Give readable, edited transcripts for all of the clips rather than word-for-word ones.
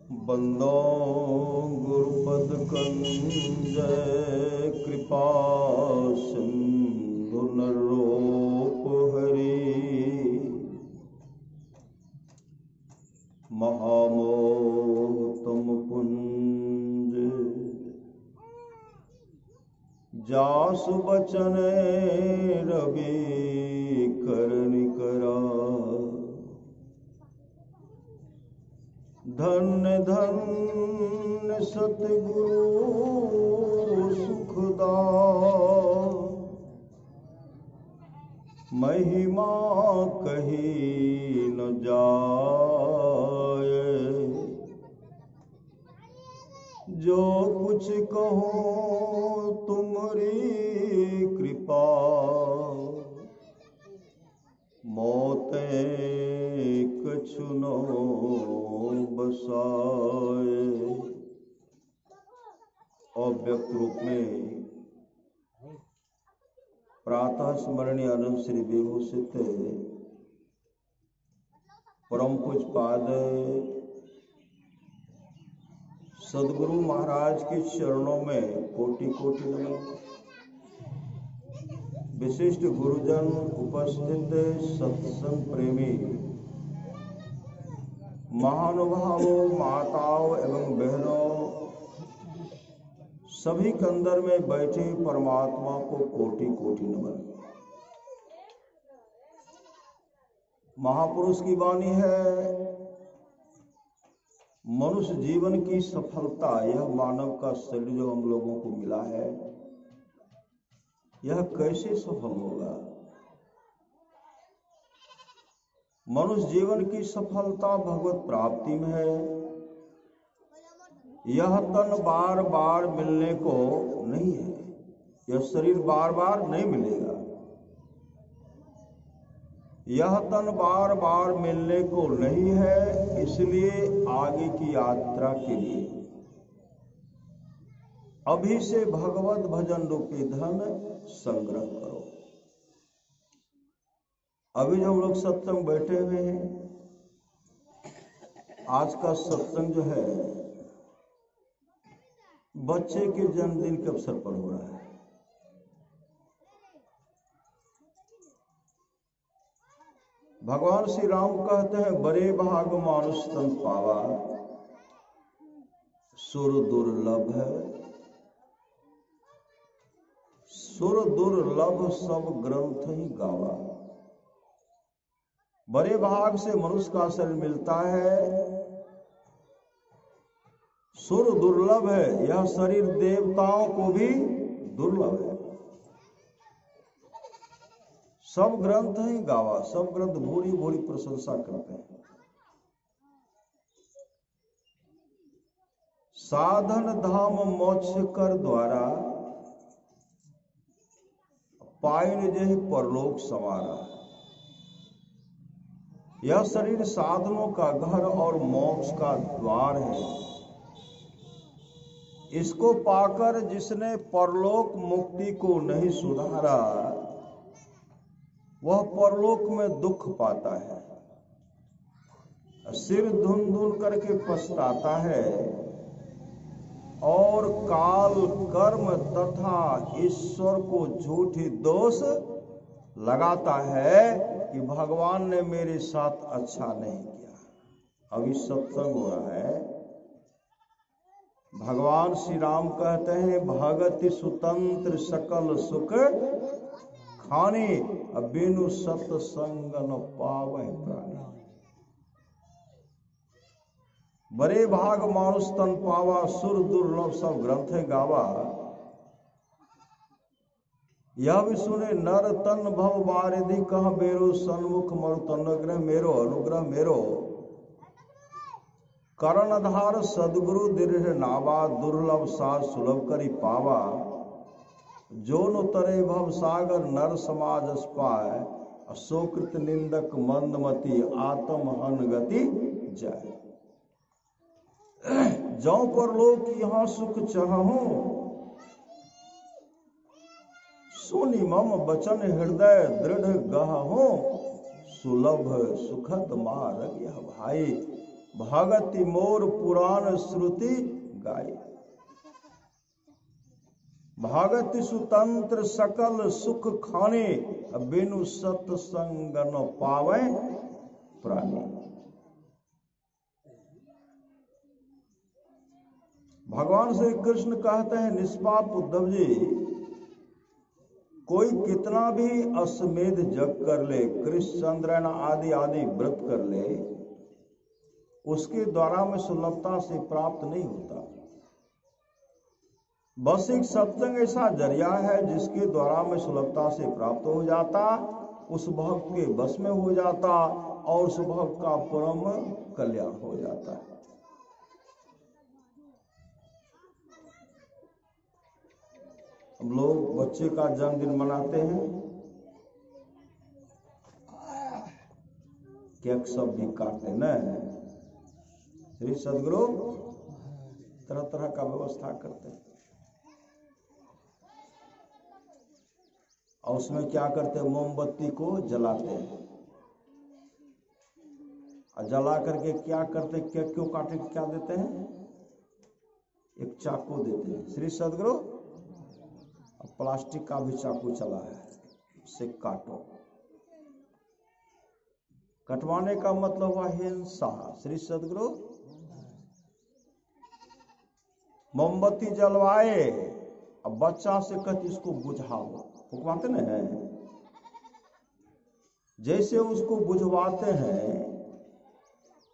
बंदो गुरुपद कंजय कृपा सिंधु नरोप हरि महामोहतम पुंज जासु बचन रवि करनि करा धन्य धन्य सतगुरु सुखदा महिमा कही न जाए जो कुछ कहो तुम्हारी कृपा मोते कछु न बसाए। अव्यक्त रूप में प्रातः स्मरणीय अनंत श्री विभूषित परम पूज्य पाद सदगुरु महाराज के चरणों में कोटि कोटि नमन। विशिष्ट गुरुजन उपस्थित सत्संग प्रेमी महानुभावों माताओं एवं बहनों सभी के अंदर में बैठे परमात्मा को कोटि कोटि नमन। महापुरुष की वाणी है, मनुष्य जीवन की सफलता यह मानव का शरीर जो हम लोगों को मिला है यह कैसे सफल होगा। मनुष्य जीवन की सफलता भगवत प्राप्ति में है। यह तन बार बार मिलने को नहीं है, यह शरीर बार बार नहीं मिलेगा। यह तन बार बार मिलने को नहीं है, इसलिए आगे की यात्रा के लिए अभी से भगवत भजन रूपी धन संग्रह करो। अभी जो हम लोग सत्संग बैठे हुए हैं, आज का सत्संग जो है बच्चे के जन्मदिन के अवसर पर हो रहा है। भगवान श्री राम कहते हैं बड़े भाग मानुष तन पावा सुर दुर्लभ है, सुर दुर्लभ सब ग्रंथ ही गावा। बड़े भाग से मनुष्य का शरीर मिलता है, सुर दुर्लभ है, यह शरीर देवताओं को भी दुर्लभ है। सब ग्रंथ ही गावा, सब ग्रंथ भूरी भूरी प्रशंसा करते हैं। साधन धाम मोक्ष कर द्वारा पाइन जहि परलोक समारा। यह शरीर साधनों का घर और मोक्ष का द्वार है। इसको पाकर जिसने परलोक मुक्ति को नहीं सुधारा वह परलोक में दुख पाता है, सिर धुन धुन करके पछताता है और काल कर्म तथा ईश्वर को झूठी दोष लगाता है कि भगवान ने मेरे साथ अच्छा नहीं किया। अभी सत्संग हो रहा है, भगवान श्री राम कहते हैं भगति सुतंत्र सकल सुख खानी बिनु सत्संग न पावै प्राणी। बड़े भाग मानुष तन पावा सुर दुर्लभ सब ग्रंथ गावा। यह भी सुने नर तन भव बारिधि कह बेरो सन्मुख मरुत अनुग्रह मेरो अनुग्रह मेरो। कर्णधार सदगुरु दृढ़ नावा दुर्लभ साध सुलभ करी पावा। जो न तरे भव सागर नर समाज पाए अशोकृत निंदक मंदमती आत्म अनगति जाए। जौ पर लोक यहाँ सुख चाहूं सुनि मम बचन हृदय दृढ़ गहूं। सुलभ सुखद मार्ग यह भाई भगति मोर पुराण श्रुति गाई। भगति सुतंत्र सकल सुख खाने, बिनु सत्संग न पावे प्राणी। भगवान श्री कृष्ण कहते हैं, निष्पाप उद्धव जी, कोई कितना भी अश्वमेध जप कर ले, कृष्ण चंद्रन आदि आदि व्रत कर ले, उसके द्वारा में सुलभता से प्राप्त नहीं होता। बस एक सत्संग ऐसा जरिया है जिसके द्वारा में सुलभता से प्राप्त हो जाता, उस भक्त के बस में हो जाता और उस भक्त का परम कल्याण हो जाता है। हम लोग बच्चे का जन्मदिन मनाते हैं, केक सब भी काटते न, श्री सदगुरु तरह तरह का व्यवस्था करते हैं। और उसमें क्या करते हैं, मोमबत्ती को जलाते हैं और जला करके क्या करते, केक क्यों काटे, क्या देते हैं, एक चाकू देते हैं। श्री सदगुरु प्लास्टिक का भी चाकू चला है, उससे काटो। कटवाने का मतलब हुआ हिंसा। श्री सदगुरु मोमबत्ती जलवाए, अब बच्चा से कहते इसको बुझाओ, फुकवाते न है, जैसे उसको बुझवाते हैं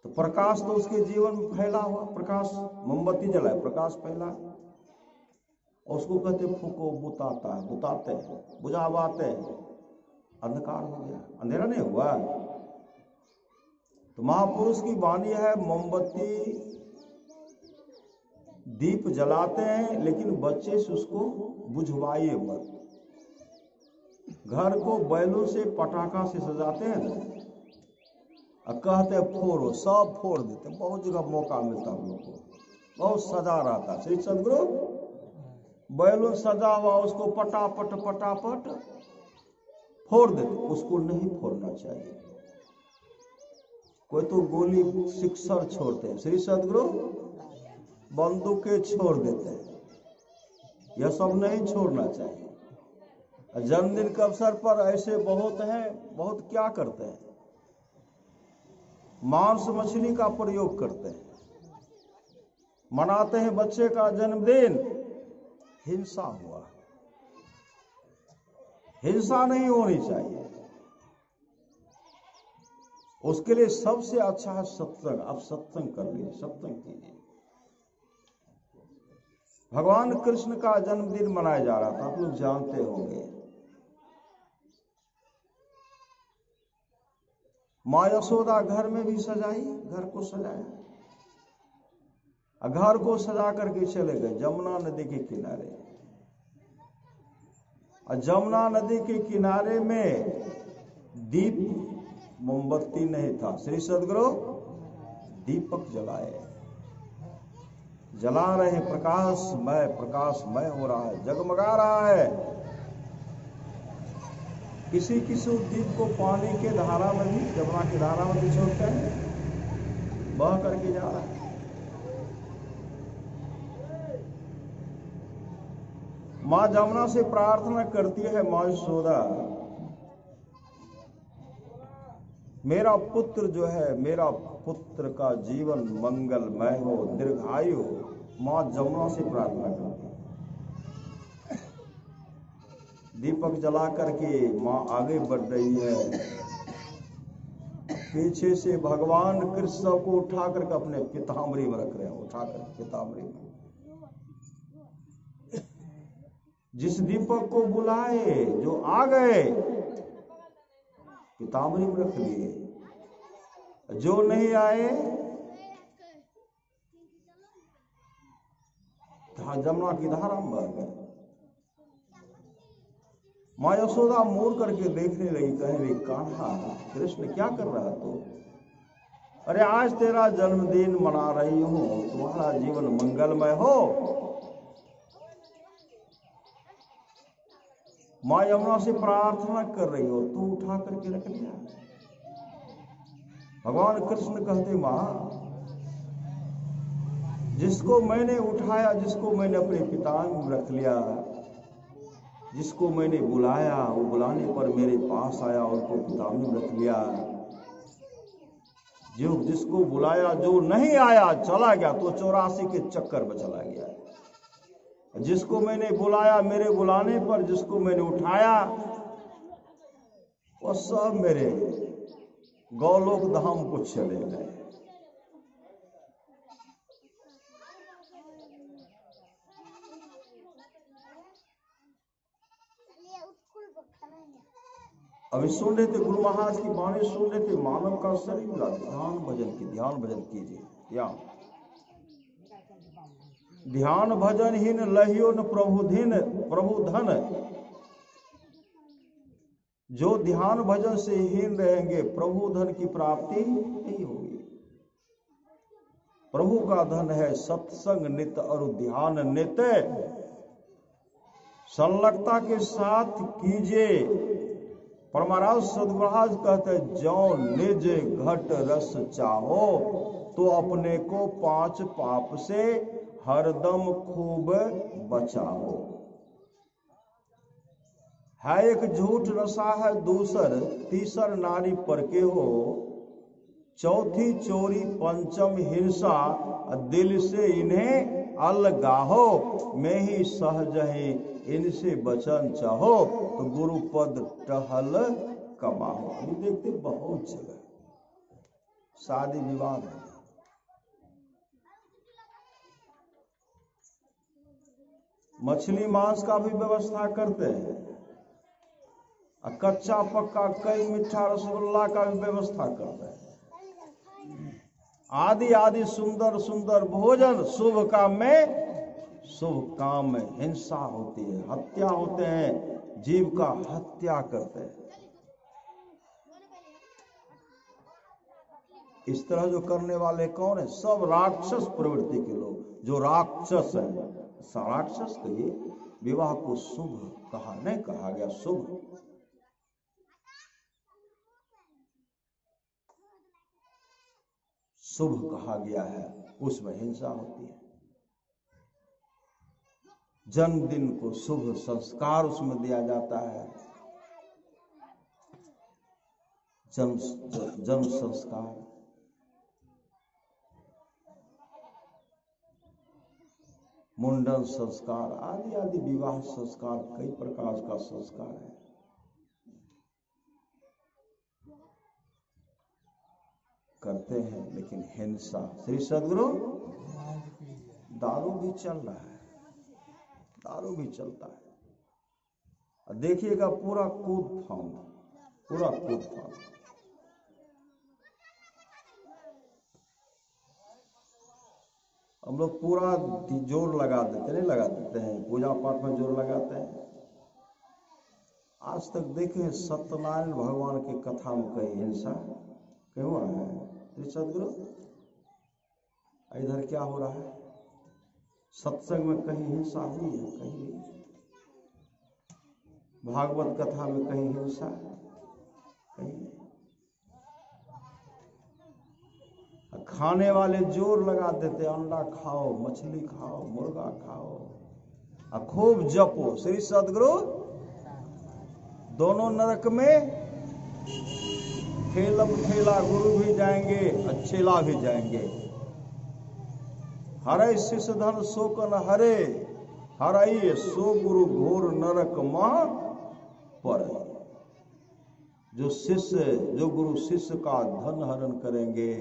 तो प्रकाश तो उसके जीवन में फैला हुआ, प्रकाश मोमबत्ती जलाए प्रकाश फैला, और उसको कहते फूको, बुताता है, बुताते हैं, बुझावाते हैं, अंधकार हो गया, अंधेरा नहीं हुआ। तो महापुरुष की वाणी है, मोमबत्ती दीप जलाते हैं लेकिन बच्चे से उसको बुझवाइए मत। घर को बैलून से पटाखा से सजाते हैं ना, और कहते फोड़ो, सब फोड़ देते। बहुत जगह मौका मिलता हम लोग को, बहुत सजा रहता। श्री सदगुरु बैलून सजा हुआ उसको पटापट पटापट फोड़ देते, उसको नहीं फोड़ना चाहिए। कोई तो गोली सिक्सर छोड़ते हैं, श्री सदगुरु बंदूकें छोड़ देते हैं, यह सब नहीं छोड़ना चाहिए। जन्मदिन के अवसर पर ऐसे बहुत हैं, बहुत क्या करते हैं, मांस मछली का प्रयोग करते हैं, मनाते हैं बच्चे का जन्मदिन, हिंसा हुआ। हिंसा नहीं होनी चाहिए। उसके लिए सबसे अच्छा है सत्संग। आप सत्संग कर लीजिए, सत्संग कीजिए। भगवान कृष्ण का जन्मदिन मनाया जा रहा था, आप लोग जानते होंगे। माँ यशोदा घर में भी सजाई, घर को सजाया, घर को सजा करके चले गए जमुना नदी के किनारे। और जमुना नदी के किनारे में दीप, मोमबत्ती नहीं था। श्री सदगुरु दीपक जलाए, जला रहे, प्रकाशमय हो रहा है, जगमगा रहा है। किसी किसी दीप को पानी के धारा में भी, जमुना की धारा में भी छोड़ते हैं, बह करके जा रहा है। माँ जमुना से प्रार्थना करती है, माँ यशोदा मेरा पुत्र जो है, मेरा पुत्र का जीवन मंगलमय हो, दीर्घायु हो। माँ जमुना से प्रार्थना करती है। दीपक जला करके माँ आगे बढ़ रही है, पीछे से भगवान कृष्ण को उठा करके अपने पीताम्बरी में रख रहे हैं, उठा कर पीताम्बरी में। जिस दीपक को बुलाए, जो आ गए, पीताम्बरी में रख लिए, जो नहीं आए जमुना की धारा में बह गए। माँ यशोदा मुड़ करके देखने लगी, कह रही, कान्हा कृष्ण क्या कर रहा है तू? अरे आज तेरा जन्मदिन मना रही हूं, तुम्हारा जीवन मंगलमय हो। माँ यमुना से प्रार्थना कर रही हो, तू उठा करके रख लिया। भगवान कृष्ण कहते, माँ जिसको मैंने उठाया, जिसको मैंने अपने पितांग में रख लिया, जिसको मैंने बुलाया वो बुलाने पर मेरे पास आया और उसको पितांग में रख लिया। जो जिसको बुलाया जो नहीं आया चला गया तो 84 के चक्कर में चला गया। जिसको मैंने बुलाया मेरे बुलाने पर, जिसको मैंने उठाया वो सब मेरे गौलोक धाम को चले गए। अभी सुन रहे थे गुरु महाराज की वाणी सुन रहे थे, मानव का शरीर मिला, ध्यान भजन कीजिए। या ध्यान भजन ही न लहियो न प्रभु धन। जो ध्यान भजन से हीन रहेंगे प्रभु धन की प्राप्ति नहीं होगी। प्रभु का धन है सत्संग नित्य और ध्यान नित्य। संलग्नता के साथ कीजिए। परमाराज सद्गुरुराज कहते जो निज घट रस चाहो तो अपने को 5 पाप से हरदम खूब बचाओ। है एक झूठ रसा है दूसर, तीसर नारी पर के हो, चौथी चोरी, पंचम हिंसा, दिल से इन्हें अलगाहो। मैं ही सहज है इनसे बचन चाहो तो गुरु पद टहल कमाओ। अभी देखते बहुत जगह शादी विवाह है, मछली मांस का भी व्यवस्था करते हैं, कच्चा पक्का कई मीठा रसगुल्ला का भी व्यवस्था करते हैं। आदि आदि सुंदर सुंदर भोजन। शुभ काम में हिंसा होती है, हत्या होते हैं, जीव का हत्या करते हैं। इस तरह जो करने वाले कौन है? सब राक्षस प्रवृत्ति के लोग, जो राक्षस हैं। राक्षस कहिए, विवाह को शुभ कहा नहीं कहा गया, शुभ। शुभ कहा गया है, उसमें हिंसा होती है। जन्मदिन को शुभ संस्कार उसमें दिया जाता है, जन्म संस्कार। मुंडन संस्कार आदि आदि विवाह संस्कार, कई प्रकार का संस्कार है। करते हैं, लेकिन हिंसा। श्री सद्गुरु दारू भी चल रहा है, दारू भी चलता है। देखिएगा पूरा कूद फान। हम लोग पूरा जोर लगा देते, नहीं लगा देते हैं, पूजा पाठ में जोर लगाते हैं। आज तक देखें सत्यनारायण भगवान की कथा में कहीं हिंसा क्यों हुआ है? श्री सद्गुरु इधर क्या हो रहा है? सत्संग में कहीं हिंसा हुई है? कहीं नहीं। भागवत कथा में कहीं हिंसा है? कहीं नहीं। खाने वाले जोर लगा देते, अंडा खाओ, मछली खाओ, मुर्गा खाओ, खूब जपो। श्री सद्गुरु दोनों नरक में ठेला गुरु भी जाएंगे, अच्छेला भी जाएंगे। हरे शिष्य धन शोकन हरे, हराइए सो गुरु घोर नरक मह पर। जो गुरु शिष्य का धन हरण करेंगे,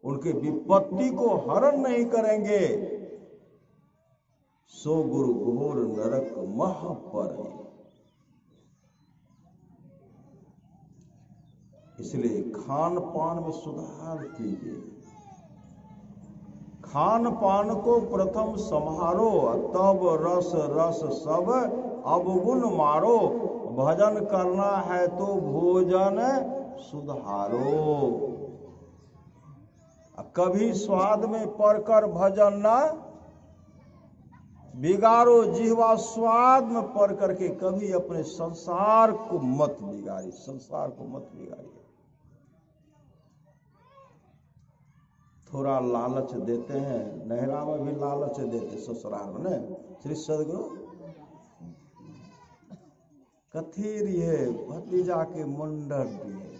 उनके विपत्ति को हरण नहीं करेंगे, सो गुरु घोर नरक मह पर। इसलिए खान पान में सुधार कीजिए। खान पान को प्रथम संहारो, तब रस रस सब अवगुण मारो। भजन करना है तो भोजन सुधारो। कभी स्वाद में पड़कर भजन न बिगाड़ो। जिह्वा स्वाद में पड़ करके कभी अपने संसार को मत बिगाड़िए, संसार को मत बिगाड़िए। थोड़ा लालच देते हैं, नहरा में भी लालच देते ससुराल में ने श्री सदगुरु कथीर ये भतीजा के मुंडर दिए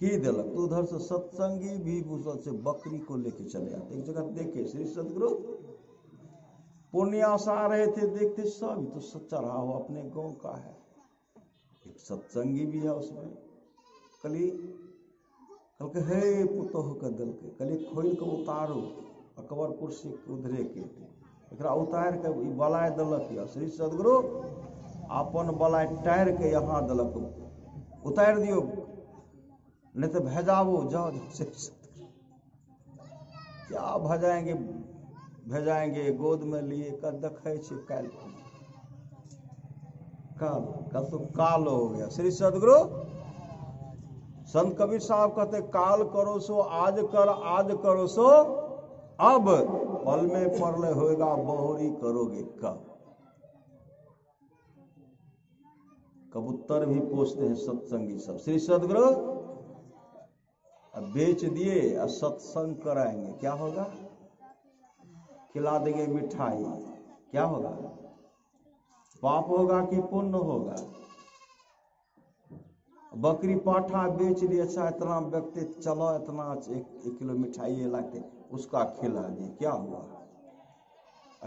की दिलक तो उधर से सत्संगी भी उधर से बकरी को लेके चले आते। एक जगह देखे श्री सदगुरु पूर्णिया से आ रहे थे, देखते सब तो सच्चा रहा हो अपने गांव का है, एक सत्संगी भी है उसमें। कल के हे पुतोह के दिल के कल खोल के उतारू अकबरपुर से उधरे के एकरा उतार के बलाय दलक या श्री सदगुरु अपन बलाय टायर के यहाँ दलक, उतार दियो नहीं तो भेजाओ जाओ। क्या भेजाएंगे गोद में लिए कर देखे कल कल तो काल हो गया। श्री सदगुरु संत कबीर साहब कहते काल करो सो आज करो सो अब, पल में परले होएगा बहुरी करोगे कब। कबूतर भी पूछते हैं सत्संगी सब। श्री सदगुरु अब बेच दिए और सत्संग कराएंगे, क्या होगा? खिला देंगे मिठाई, क्या होगा? पाप होगा कि पुण्य होगा? बकरी पाठा बेच दिए, अच्छा इतना व्यक्ति चलो इतना 1 किलो मिठाई लाते उसका खिला दिए, क्या हुआ?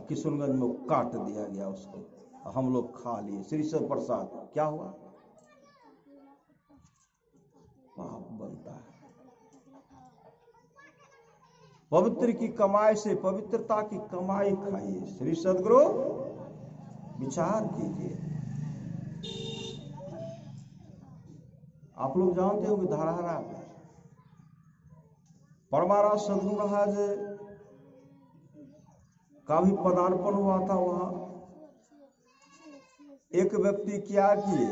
किशनगंज में काट दिया गया उसको, हम लोग खा लिए श्री सद प्रसाद, क्या हुआ? पाप बनता है। पवित्र की कमाई से पवित्रता की कमाई खाइए। श्री सदगुरु विचार कीजिए। आप लोग जानते हो कि धराहरा परमाराज सदगुरु महाराज का भी पदार्पण हुआ था। वहां एक व्यक्ति क्या किए,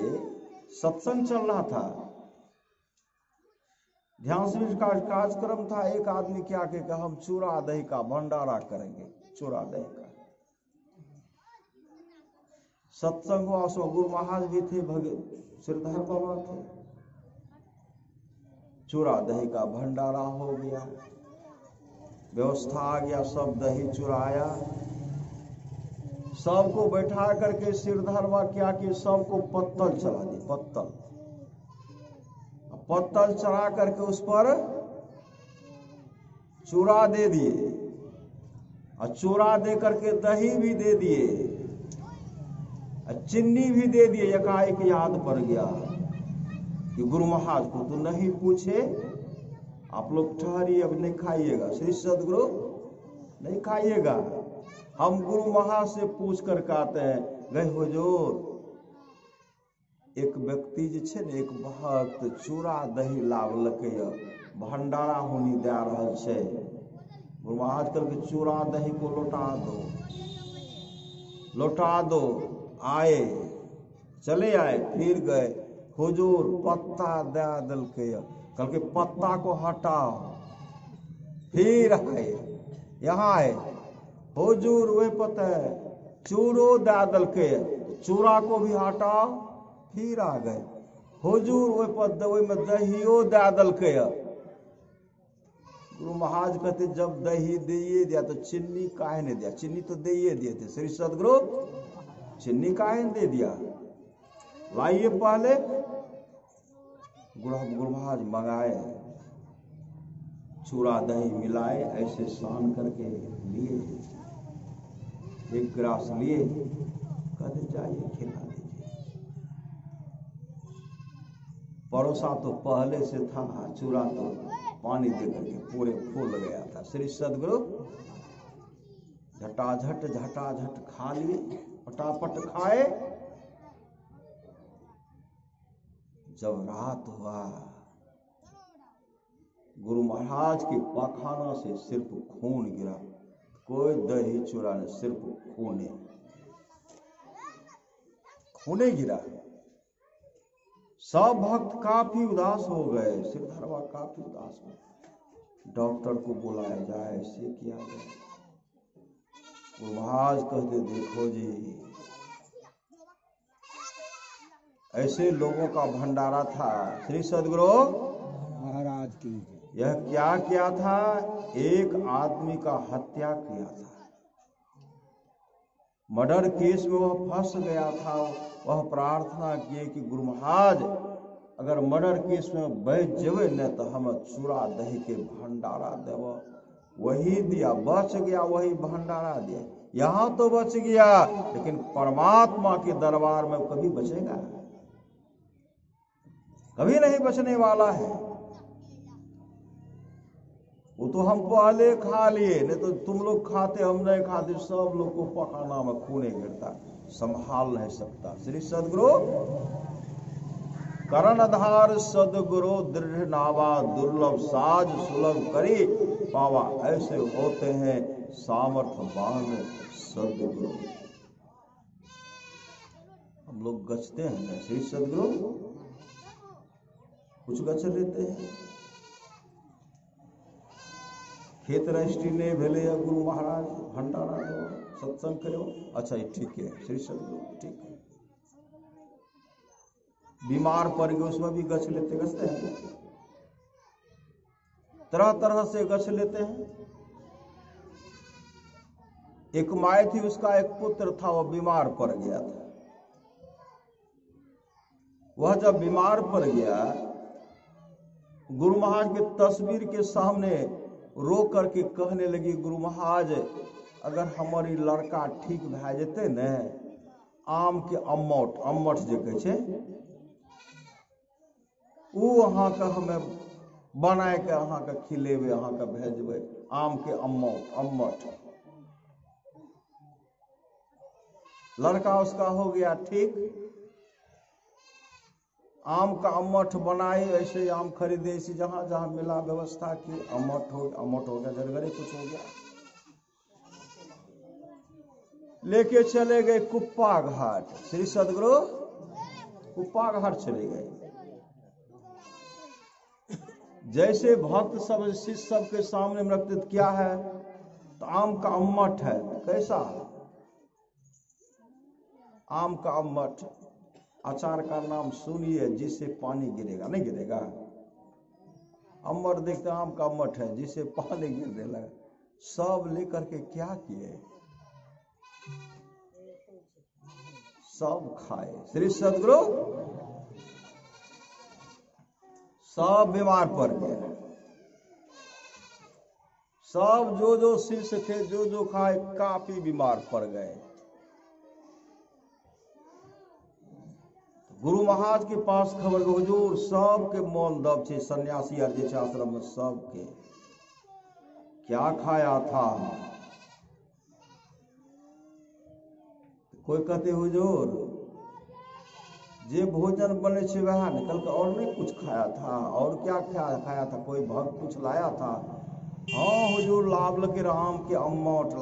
सत्संग चल रहा था, ध्यान से का कार्यक्रम था। एक आदमी क्या कहा, हम चूरा दही का भंडारा करेंगे, चूरा दही का सत्संग हुआ। उसमें गुरु महाराज भी थे, श्रीधर बाबा थे। चूरा दही का भंडारा हो गया, व्यवस्था आ गया, सब दही चुराया, सबको बैठा करके श्रीधर बाबा क्या कि सबको पत्तल चढ़ा दी। पत्तल चढ़ा करके उस पर चूरा दे दिए, और चूरा दे करके दही भी दे दिए, और चीनी भी दे दिए। एकाएक याद पड़ गया कि गुरु महाराज को तो नहीं पूछे, आप लोग ठहरिए, अब नहीं खाइएगा। श्री सदगुरु नहीं खाइएगा, हम गुरु महाराज से पूछ कर कहते हैं गए हुजूर एक व्यक्ति जे छे ने, एक भक्त चूरा दही लावलकै भंडारा होनी दे रहल छे। गुरु महाराज कहलकै चूरा दही को लौटा दो। आए, चले आए, फिर गए, हुजूर पत्ता दे दिलकै, कहलकै पत्ता को हटाओ। फिर आए, यहाँ आए, हुजूर वे पता चूरो दे दिलकै, चूरा को भी हटाओ। फिर आ गए, हुजूर ओहि में दहियो दे दिलकै। गुरु महाराज कहते जब दही दिए दिया तो चीनी काहे नहीं दिया? चीनी तो दिए दिए थे। श्री सदगुरु चीनी काहे नहीं दे दिया? लाइए पहले। गुरु महाराज मंगाए, चूरा दही मिलाए, ऐसे सान करके लिए, एक गिलास लिए, कहते जाइए खिला दीजिए। परोसा तो पहले से था, चूरा तो पानी दे करके पूरे फूल गया था। श्री सदगुरु झटाझट खा लिए, फटाफट खाए। जब रात हुआ, गुरु महाराज के पाखाना से सिर्फ खून गिरा, कोई दही चूरा नहीं, सिर्फ खूने गिरा। सब भक्त काफी उदास हो गए, श्रीधर बाबा काफी उदास हो। डॉक्टर को बुलाया जाए, ऐसे किया जाए। गुरु महाराज कहते देखो जी, ऐसे लोगों का भंडारा था। श्री सदगुरु महाराज की यह क्या किया था? एक आदमी का हत्या किया था। मर्डर केस में वह फंस गया था। वह प्रार्थना किए कि गुरु महाराज अगर मर्डर केस में बच जबे न तो हम चूड़ा दही के भंडारा देव। वही दिया, बच गया, वही भंडारा दिया। यहां तो बच गया, लेकिन परमात्मा के दरबार में कभी बचेगा? कभी नहीं बचने वाला है। वो तो हम पहले खा लिए, नहीं तो तुम लोग खाते, हम नहीं खाते। सब लोग को पकाना में खूने गिरता, संभाल नहीं सकता। श्री सदगुरु करण आधार सदगुरु दृढ़ नावा दुर्लभ साज सुलभ करी पावा। ऐसे होते हैं सामर्थ्यवान सदगुरु। हम लोग गचते हैं श्री सदगुरु, कुछ गच लेते हैं। खेत रजिस्ट्री ने भेले या गुरु महाराज भंडारा दो, सत्संग करो, अच्छा ये ठीक है श्री सदगुरु, ठीक है। बीमार पड़ गए उसमें भी गच लेते, गचते हैं, तरह तरह से गच लेते हैं। एक माई थी, उसका एक पुत्र था, वह बीमार पड़ गया था। वह जब बीमार पड़ गया, गुरु महाराज के तस्वीर के सामने रो करके कहने लगी, गुरु महाराज अगर हमारी लड़का ठीक भै जेते ने, आम के अम्मट, अम्मट जे कहै छै, वो अहाँ के हमें बनाए के अहाँ के खिलेबे, अहाँ के भेजबे। आम के अम्मट, अम्मट। लड़का उसका हो गया ठीक, आम का अम्मठ बनाए, ऐसे आम खरीदे, इसी जहां जहां मिला व्यवस्था की, अम्मठ हो गया, झरघरे कुछ हो गया। लेके चले गए कुप्पा घाट। श्री सदगुरु कुप्पा घाट चले गए। जैसे भक्त सब शिष्य सब के सामने में रखते, क्या है? तो आम का अम्मठ है। कैसा? आम का अम्मठ। अचार का नाम सुनिए, जिससे पानी गिरेगा, नहीं गिरेगा? अम्मट देखते आम का अम्मट है, जिससे पानी गिरने लगा। सब लेकर के क्या किए? सब खाए। श्री सदगुरु सब बीमार पड़ गए। सब जो जो शिष्य थे, जो जो खाए, काफी बीमार पड़ गए। गुरु महाराज के पास खबर, हुजूर सबके मौन दब छे, सन्यासी आर जे आश्रम में सबके क्या खाया था? कोई कहते हुजूर जे भोजन बने छे वह निकल कर, और नहीं कुछ खाया था। और क्या खाया था? कोई भक्त कुछ लाया था? हाँ हुजूर लाभ लगे राम के अम्मठ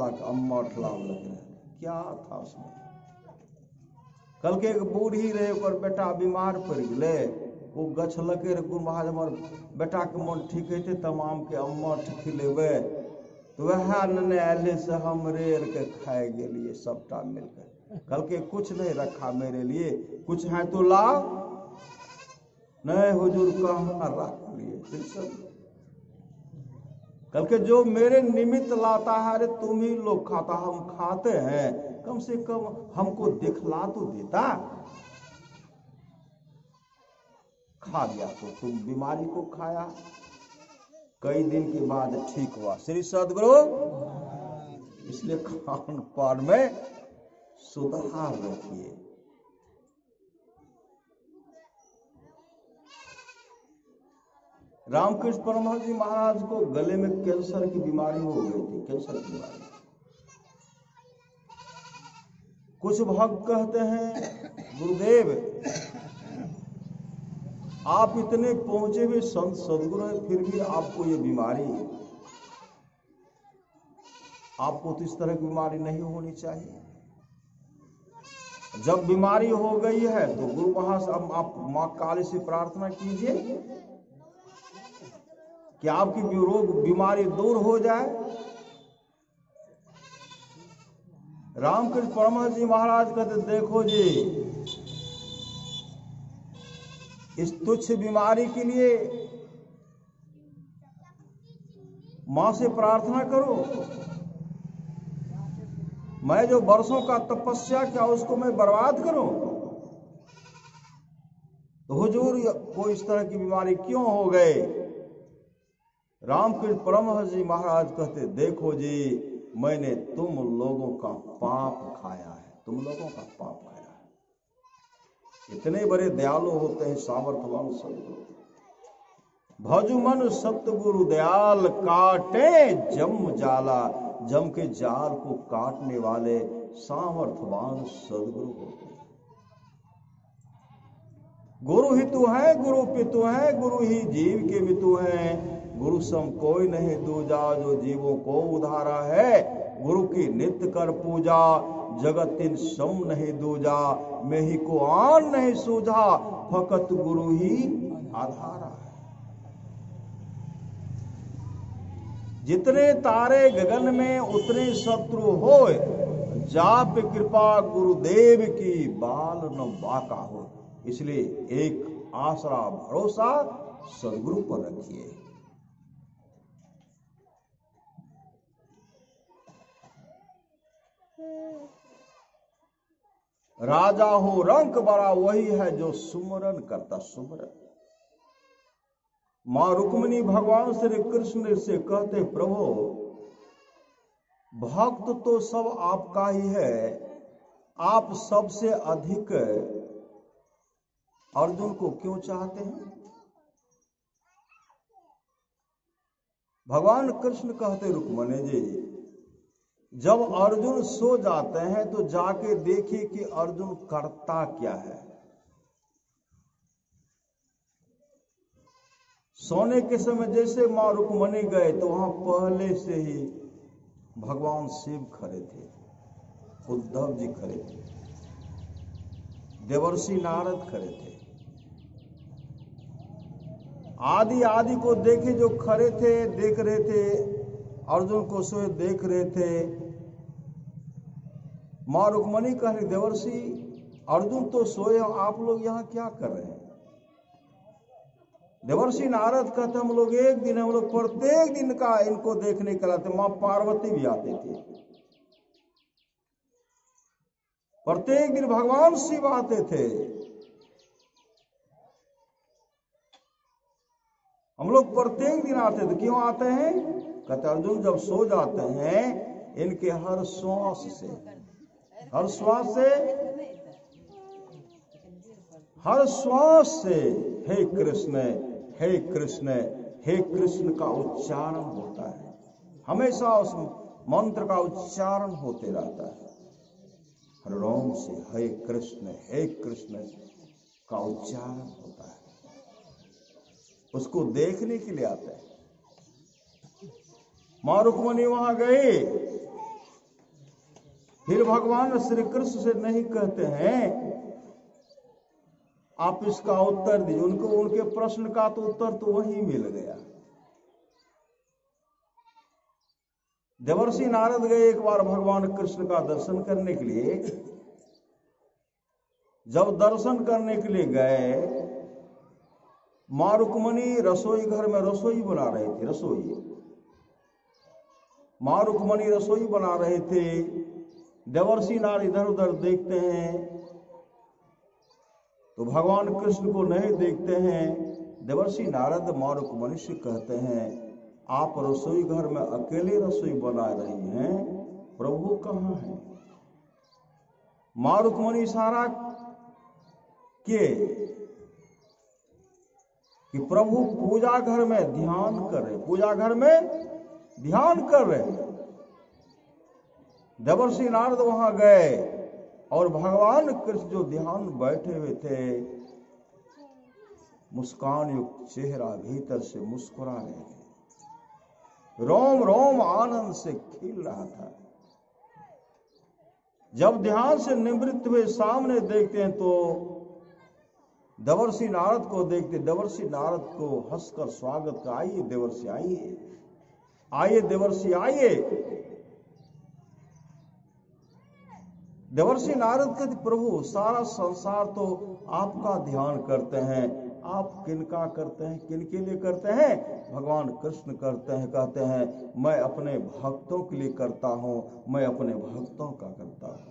लाभ लगे। क्या था उसमें? कल के एक बूढ़ी रहे, ओकर बेटा बीमार पड़ गए, वो गछलके रे, गुरु महाराज हमर बेटा के मन ठीक हेते तमाम के अम्मठ खिलेबे। तो वह नने आले से हम रेर के खाए गेलिए सबटा मिलकर। कल के कुछ नहीं रखा मेरे लिए, कुछ है तो लाओ। नहीं हुजूर कहाँ रख लिए। कल के जो मेरे निमित्त लाता है, अरे तुम ही लोग खाता, हम खाते हैं, कम से कम हमको दिखला तो देता। खा लिया तो तुम बीमारी को खाया। कई दिन के बाद ठीक हुआ। श्री सदगुरु इसलिए खान पान में सुधार रखिए। रामकृष्ण परमहंस जी महाराज को गले में कैंसर की बीमारी हो गई थी, कैंसर की बीमारी। कुछ भक्त कहते हैं गुरुदेव आप इतने पहुंचे हुए संत सदगुरु हैं, फिर भी आपको ये बीमारी है। आपको तो इस तरह की बीमारी नहीं होनी चाहिए। जब बीमारी हो गई है तो गुरु महाराज आप मां काली से प्रार्थना कीजिए कि आपकी रोग बीमारी दूर हो जाए। रामकृष्ण परमहंस जी महाराज कहते देखो जी, इस तुच्छ बीमारी के लिए मां से प्रार्थना करो, मैं जो वर्षों का तपस्या किया उसको मैं बर्बाद करूं? तो हुजूर को इस तरह की बीमारी क्यों हो गए? रामकृष्ण परमहंस जी महाराज कहते, देखो जी, मैंने तुम लोगों का पाप खाया है, तुम लोगों का पाप खाया है। इतने बड़े दयालु होते हैं सामर्थ्यवान सदगुरु। भजु मन सतगुरु दयाल, काटे जम जाला। जम के जाल को काटने वाले सामर्थ्यवान सदगुरु होते हैं। गुरु ही तू है, गुरु पितु है, गुरु ही जीव के मितु है। गुरु सम कोई नहीं दूजा, जो जीवों को उधारा है। गुरु की नित्य कर पूजा, जगत इन सम नहीं दूजा। मैं ही को आन नहीं सूझा, फकत गुरु ही आधारा है। जितने तारे गगन में उतने शत्रु होए, जाप कृपा गुरुदेव की, बाल न बाका हो। इसलिए एक आसरा भरोसा सदगुरु पर रखिए। राजा हो रंक बड़ा, वही है जो सुमरन करता सुमरन। मां रुक्मिणी भगवान श्री कृष्ण से कहते, प्रभु भक्त तो सब आपका ही है, आप सबसे अधिक अर्जुन को क्यों चाहते हैं? भगवान कृष्ण कहते, रुक्मिणी जी, जब अर्जुन सो जाते हैं तो जाके देखिए कि अर्जुन करता क्या है। सोने के समय जैसे मां रुक्मिणी गए तो वहां पहले से ही भगवान शिव खड़े थे, उद्धव जी खड़े थे, देवर्षि नारद खड़े थे। आदि को देखे जो खड़े थे, देख रहे थे, अर्जुन को सोए देख रहे थे। मां रुक्मिणी कह रही, देवर्षि अर्जुन तो सोए, आप लोग यहाँ क्या कर रहे हैं? देवर्षि नारद कहते, हम लोग प्रत्येक दिन का इनको देखने के लाते। मां पार्वती भी आते थे, प्रत्येक दिन भगवान शिव आते थे। हम लोग प्रत्येक दिन आते थे। क्यों आते हैं? कहते, अर्जुन जब सो जाते हैं, इनके हर श्वास से हे कृष्ण, हे कृष्ण, हे कृष्ण का उच्चारण होता है। हमेशा उस मंत्र का उच्चारण होते रहता है। हर रोम से हे कृष्ण का उच्चारण होता है। उसको देखने के लिए आते हैं। मां रुक्मिणी वहां गए, फिर भगवान श्री कृष्ण से नहीं कहते हैं आप इसका उत्तर दीजिए। उनको उनके प्रश्न का तो उत्तर तो वहीं मिल गया। देवर्षि नारद गए एक बार भगवान कृष्ण का दर्शन करने के लिए। जब दर्शन करने के लिए गए, मां रुक्मिणी रसोई घर में रसोई बना रहे थे। मां रुक्मिणी रसोई बना रहे थे। देवर्षि नारद इधर उधर देखते हैं तो भगवान कृष्ण को नहीं देखते हैं। देवर्षि नारद मां रुक्मिणी से कहते हैं, आप रसोई घर में अकेले रसोई बना रही हैं, प्रभु कहाँ हैं? मां रुक्मिणी इशारा किए कि प्रभु पूजा घर में ध्यान कर रहे, पूजा घर में ध्यान कर रहे। देवर्षि नारद वहां गए और भगवान कृष्ण जो ध्यान बैठे हुए थे, मुस्कान युक्त चेहरा, भीतर से मुस्कुरा रहे थे, रोम रोम आनंद से खिल रहा था। जब ध्यान से निवृत्त हुए सामने देखते हैं तो देवर्षि नारद को देखते, देवर्षि नारद को हंसकर स्वागत का, आइए देवर्षि आइए, आइए देवर्षि आइए। देवर्षि नारद कहते, प्रभु सारा संसार तो आपका ध्यान करते हैं, आप किनका करते हैं, किनके लिए करते हैं? भगवान कृष्ण कहते हैं मैं अपने भक्तों के लिए करता हूं, मैं अपने भक्तों का करता हूं।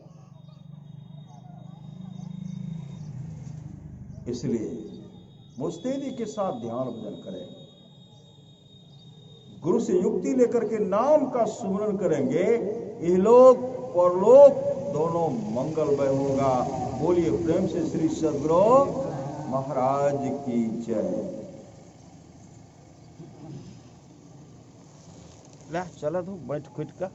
इसलिए मुस्तैदी के साथ ध्यान भजन करें, गुरु से युक्ति लेकर के नाम का सुमरन करेंगे, इहलोक परलोक दोनों मंगलमय होगा। बोलिए प्रेम से श्री सद्गुरु महाराज की जय। चला तू बैठ खुद का।